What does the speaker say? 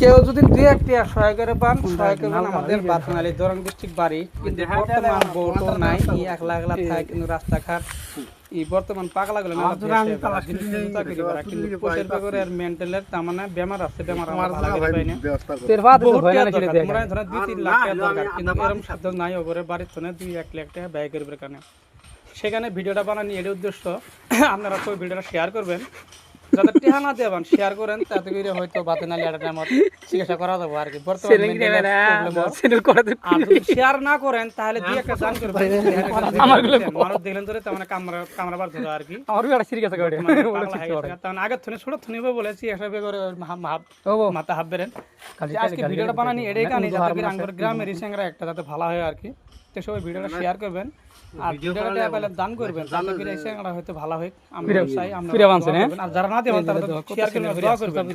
কেউ যদি দুই একটি সহায় করে পান সহায় করবেন আমাদের বাতনালী দরং ডিস্ট্রিক্ট বাড়ি কিন্তু বর্তমান বোর্ডও নাই এই একলা একলা থাকে কিন্তু রাস্তাঘাট এই বর্তমান পাগলা গুলো না কিন্তু পোষের ব্যাপারে আর মেন্টালের তার মানে বেমার আছে বেমার আমার ভালো করে পাই না আমরা ধরা 2-3 লাখ টাকা দরকার কিন্তু এরকম সাধ্য নাই ওপরে বাড়ির তো না 2-1 লাখ টাকা ব্যয় করবে কারণে সেখানে ভিডিওটা বানানি এর উদ্দেশ্য আপনারা তো ভিডিওটা শেয়ার করবেন যাতে টিহানা দেবেন শেয়ার করেন তাতে করে হয়তো বাতেনালি একটা টাইম চিকিৎসা করা যাবে আর কি বর্তমানে শেয়ার না করেন তাহলে দুই একটা দান করবেন মানুষ দেখলেন ধরে তার মানে কামরা বার ধরে আর কি আমার একটা সিরিয়াস আছে গাড়ি তার আগে থনে ছোট থনিবে বলেছি একসাথে করে মাথা হাত বেরেন আজকে ভিডিওটা বানানি এটাই কানি যাতে করে আঙ্গুর গ্রামের রিসেংরা একটা যাতে ভালো হয় আর কি তো সবাই ভিডিওটা শেয়ার করবেন আর ভিডিওটা পেলে দান করবেন যাতে করে রিসেংরা হয়তো ভালো হয় আমরা চাই আমরা আর যারা না দেবেন তারা শেয়ার করবেন দোয়া করবেন